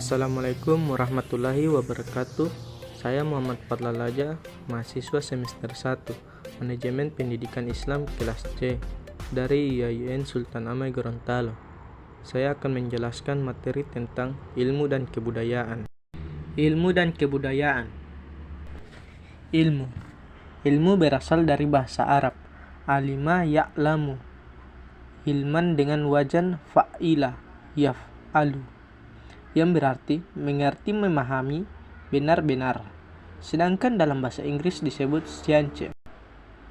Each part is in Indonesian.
Assalamualaikum warahmatullahi wabarakatuh. Saya Muhammad Fadlalaja, mahasiswa semester 1, Manajemen Pendidikan Islam kelas C dari IAIN Sultan Amai Gorontalo. Saya akan menjelaskan materi tentang ilmu dan kebudayaan. Ilmu dan kebudayaan. Ilmu berasal dari bahasa Arab alima ya'lamu, ilman dengan wajan fa'ila yaf'alu, yang berarti mengerti, memahami, benar-benar. Sedangkan dalam bahasa Inggris disebut science,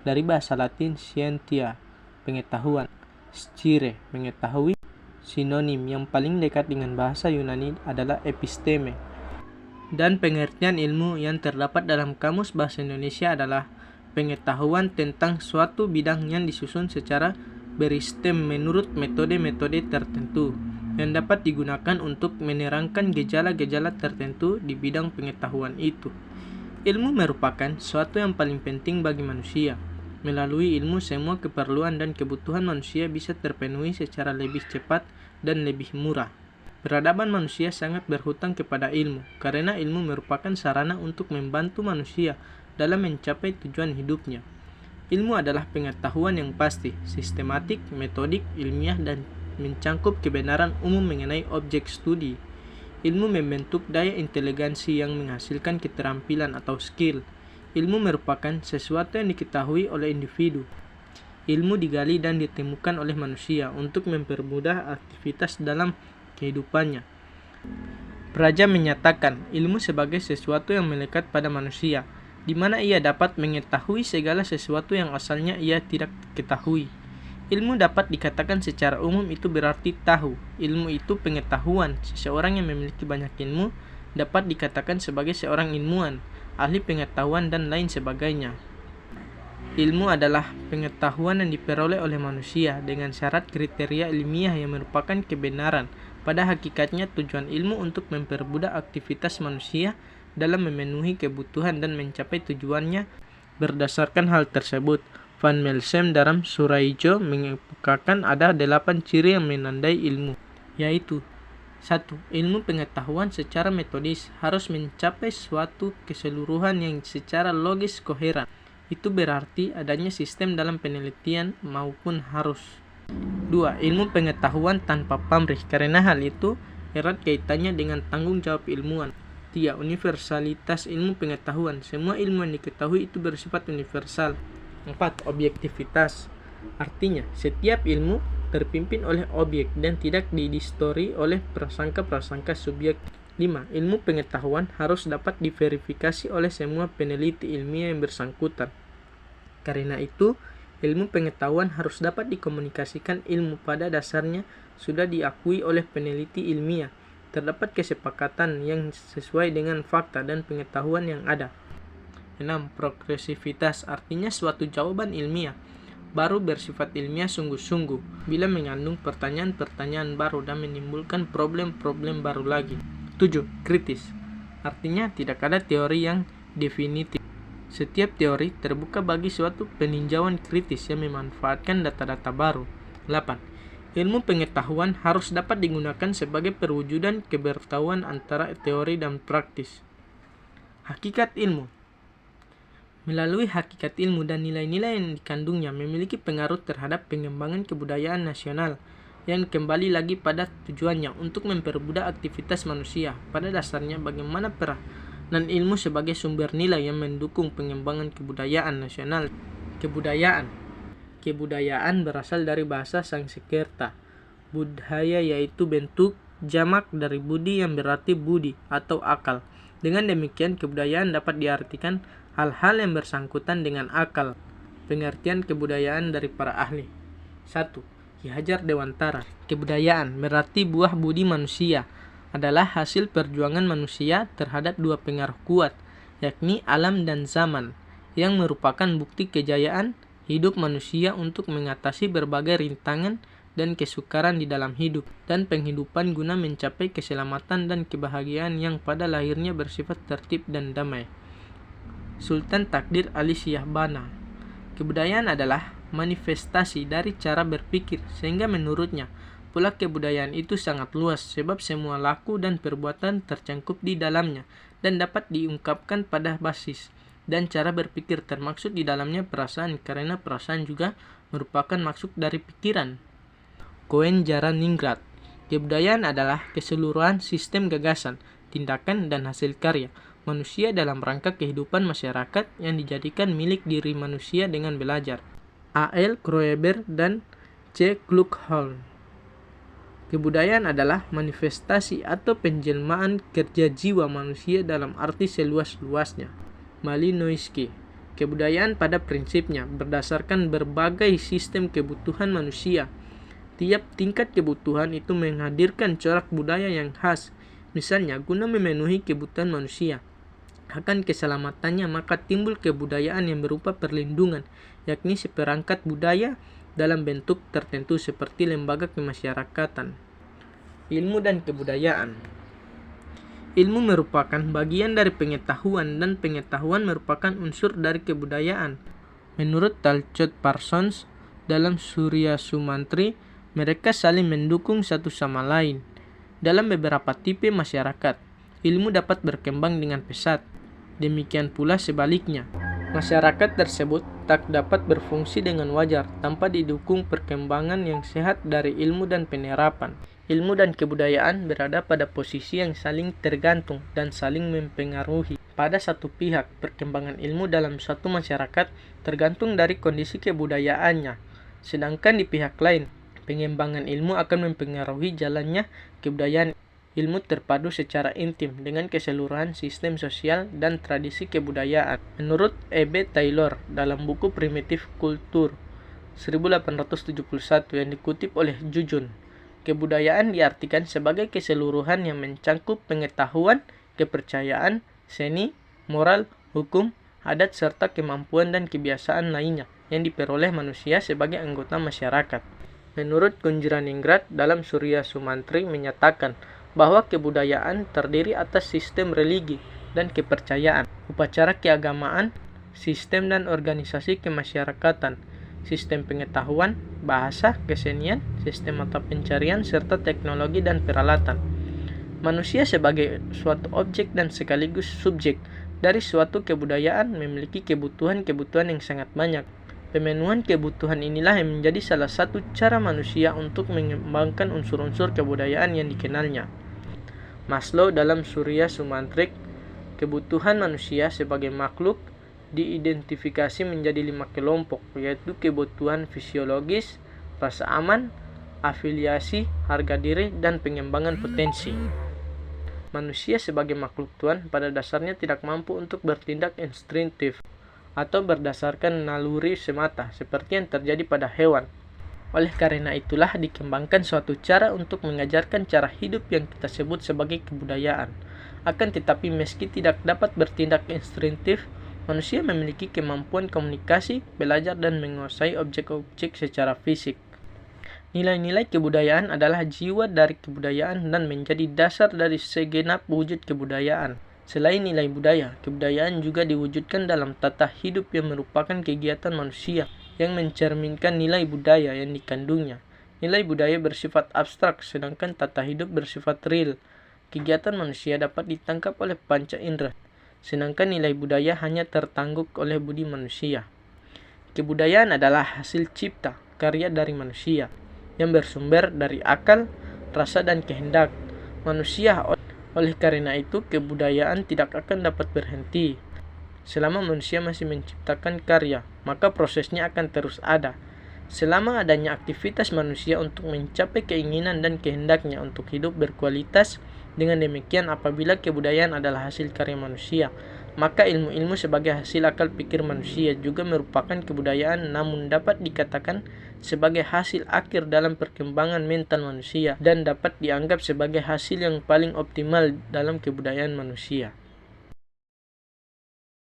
dari bahasa Latin scientia, pengetahuan, scire, mengetahui. Sinonim yang paling dekat dengan bahasa Yunani adalah episteme. Dan pengertian ilmu yang terdapat dalam Kamus Bahasa Indonesia adalah pengetahuan tentang suatu bidang yang disusun secara beristem menurut metode-metode tertentu yang dapat digunakan untuk menerangkan gejala-gejala tertentu di bidang pengetahuan itu. Ilmu merupakan suatu yang paling penting bagi manusia. Melalui ilmu, semua keperluan dan kebutuhan manusia bisa terpenuhi secara lebih cepat dan lebih murah. Peradaban manusia sangat berhutang kepada ilmu, karena ilmu merupakan sarana untuk membantu manusia dalam mencapai tujuan hidupnya. Ilmu adalah pengetahuan yang pasti, sistematik, metodik, ilmiah, dan mencangkup kebenaran umum mengenai objek studi. Ilmu membentuk daya inteligensi yang menghasilkan keterampilan atau skill. Ilmu merupakan sesuatu yang diketahui oleh individu. Ilmu digali dan ditemukan oleh manusia untuk mempermudah aktivitas dalam kehidupannya. Praja menyatakan ilmu sebagai sesuatu yang melekat pada manusia, di mana ia dapat mengetahui segala sesuatu yang asalnya ia tidak ketahui. Ilmu dapat dikatakan secara umum itu berarti tahu. Ilmu itu pengetahuan. Seseorang yang memiliki banyak ilmu dapat dikatakan sebagai seorang ilmuwan, ahli pengetahuan, dan lain sebagainya. Ilmu adalah pengetahuan yang diperoleh oleh manusia dengan syarat kriteria ilmiah yang merupakan kebenaran. Pada hakikatnya, tujuan ilmu untuk mempermudah aktivitas manusia dalam memenuhi kebutuhan dan mencapai tujuannya. Berdasarkan hal tersebut, Van Melsem dalam Suraijo mengemukakan ada 8 ciri yang menandai ilmu, yaitu 1. Ilmu pengetahuan secara metodis harus mencapai suatu keseluruhan yang secara logis koheren. Itu berarti adanya sistem dalam penelitian maupun harus. 2. Ilmu pengetahuan tanpa pamrih, karena hal itu erat kaitannya dengan tanggung jawab ilmuwan. 3. Universalitas ilmu pengetahuan. Semua ilmu yang diketahui itu bersifat universal. 4. Objektivitas. Artinya, setiap ilmu terpimpin oleh objek dan tidak didistori oleh prasangka-prasangka subjek. 5. Ilmu pengetahuan harus dapat diverifikasi oleh semua peneliti ilmiah yang bersangkutan. Karena itu, ilmu pengetahuan harus dapat dikomunikasikan. Ilmu pada dasarnya sudah diakui oleh peneliti ilmiah. Terdapat kesepakatan yang sesuai dengan fakta dan pengetahuan yang ada. 6. Progresivitas, artinya suatu jawaban ilmiah baru bersifat ilmiah sungguh-sungguh bila mengandung pertanyaan-pertanyaan baru dan menimbulkan problem-problem baru lagi. 7. Kritis, artinya tidak ada teori yang definitif. Setiap teori terbuka bagi suatu peninjauan kritis yang memanfaatkan data-data baru. 8. Ilmu pengetahuan harus dapat digunakan sebagai perwujudan kebertahuan antara teori dan praktis. Hakikat ilmu. Melalui hakikat ilmu dan nilai-nilai yang dikandungnya memiliki pengaruh terhadap pengembangan kebudayaan nasional yang kembali lagi pada tujuannya untuk mempermudah aktivitas manusia. Pada dasarnya, bagaimana peranan ilmu sebagai sumber nilai yang mendukung pengembangan kebudayaan nasional. Kebudayaan berasal dari bahasa Sanskerta. Budhaya yaitu bentuk jamak dari budi yang berarti budi atau akal. Dengan demikian, kebudayaan dapat diartikan hal-hal yang bersangkutan dengan akal. Pengertian kebudayaan dari para ahli. 1. Ki Hajar Dewantara. Kebudayaan berarti buah budi manusia adalah hasil perjuangan manusia terhadap dua pengaruh kuat, yakni alam dan zaman, yang merupakan bukti kejayaan hidup manusia untuk mengatasi berbagai rintangan dan kesukaran di dalam hidup dan penghidupan guna mencapai keselamatan dan kebahagiaan yang pada lahirnya bersifat tertib dan damai. Sultan Takdir Ali Syahbana. Kebudayaan adalah manifestasi dari cara berpikir, sehingga menurutnya Pula kebudayaan itu sangat luas sebab semua laku dan perbuatan tercangkup di dalamnya dan dapat diungkapkan pada basis dan cara berpikir, termaksud di dalamnya perasaan, karena perasaan juga merupakan maksud dari pikiran. Cohen Jaraningrat. Kebudayaan adalah keseluruhan sistem gagasan, tindakan, dan hasil karya manusia dalam rangka kehidupan masyarakat yang dijadikan milik diri manusia dengan belajar. A.L. Kroeber dan C. Kluckhohn. Kebudayaan adalah manifestasi atau penjelmaan kerja jiwa manusia dalam arti seluas-luasnya. Malinowski. Kebudayaan pada prinsipnya berdasarkan berbagai sistem kebutuhan manusia. Tiap tingkat kebutuhan itu menghadirkan corak budaya yang khas. Misalnya, guna memenuhi kebutuhan manusia akan keselamatannya, maka timbul kebudayaan yang berupa perlindungan, yakni seperangkat budaya dalam bentuk tertentu seperti lembaga kemasyarakatan. Ilmu dan kebudayaan. Ilmu merupakan bagian dari pengetahuan dan pengetahuan merupakan unsur dari kebudayaan. Menurut Talcott Parsons dalam Surya Sumantri, mereka saling mendukung satu sama lain. Dalam beberapa tipe masyarakat, ilmu dapat berkembang dengan pesat. Demikian pula sebaliknya. Masyarakat tersebut tak dapat berfungsi dengan wajar tanpa didukung perkembangan yang sehat dari ilmu dan penerapan. Ilmu dan kebudayaan berada pada posisi yang saling tergantung dan saling mempengaruhi. Pada satu pihak, perkembangan ilmu dalam suatu masyarakat tergantung dari kondisi kebudayaannya. Sedangkan di pihak lain, pengembangan ilmu akan mempengaruhi jalannya kebudayaan. Ilmu terpadu secara intim dengan keseluruhan sistem sosial dan tradisi kebudayaan. Menurut E.B. Taylor dalam buku Primitive Culture 1871 yang dikutip oleh Jujun, kebudayaan diartikan sebagai keseluruhan yang mencangkup pengetahuan, kepercayaan, seni, moral, hukum, adat, serta kemampuan dan kebiasaan lainnya yang diperoleh manusia sebagai anggota masyarakat. Menurut Kunjaraningrat dalam Surya Sumantri menyatakan bahwa kebudayaan terdiri atas sistem religi dan kepercayaan, upacara keagamaan, sistem dan organisasi kemasyarakatan, sistem pengetahuan, bahasa, kesenian, sistem mata pencarian, serta teknologi dan peralatan. Manusia sebagai suatu objek dan sekaligus subjek dari suatu kebudayaan memiliki kebutuhan-kebutuhan yang sangat banyak. Pemenuhan kebutuhan inilah yang menjadi salah satu cara manusia untuk mengembangkan unsur-unsur kebudayaan yang dikenalnya. Maslow dalam Surya Sumantri, kebutuhan manusia sebagai makhluk diidentifikasi menjadi 5 kelompok, yaitu kebutuhan fisiologis, rasa aman, afiliasi, harga diri, dan pengembangan potensi. Manusia sebagai makhluk Tuhan pada dasarnya tidak mampu untuk bertindak instinktif atau berdasarkan naluri semata, seperti yang terjadi pada hewan. Oleh karena itulah dikembangkan suatu cara untuk mengajarkan cara hidup yang kita sebut sebagai kebudayaan. Akan tetapi meski tidak dapat bertindak instinktif, manusia memiliki kemampuan komunikasi, belajar, dan menguasai objek-objek secara fisik. Nilai-nilai kebudayaan adalah jiwa dari kebudayaan dan menjadi dasar dari segenap wujud kebudayaan. Selain nilai budaya, kebudayaan juga diwujudkan dalam tata hidup yang merupakan kegiatan manusia yang mencerminkan nilai budaya yang dikandungnya. Nilai budaya bersifat abstrak, sedangkan tata hidup bersifat real. Kegiatan manusia dapat ditangkap oleh panca indera, sedangkan nilai budaya hanya tertangguk oleh budi manusia. Kebudayaan adalah hasil cipta, karya dari manusia, yang bersumber dari akal, rasa, dan kehendak manusia. Oleh karena itu, kebudayaan tidak akan dapat berhenti. Selama manusia masih menciptakan karya, maka prosesnya akan terus ada. Selama adanya aktivitas manusia untuk mencapai keinginan dan kehendaknya untuk hidup berkualitas, dengan demikian apabila kebudayaan adalah hasil karya manusia, maka ilmu-ilmu sebagai hasil akal pikir manusia juga merupakan kebudayaan, namun dapat dikatakan sebagai hasil akhir dalam perkembangan mental manusia dan dapat dianggap sebagai hasil yang paling optimal dalam kebudayaan manusia.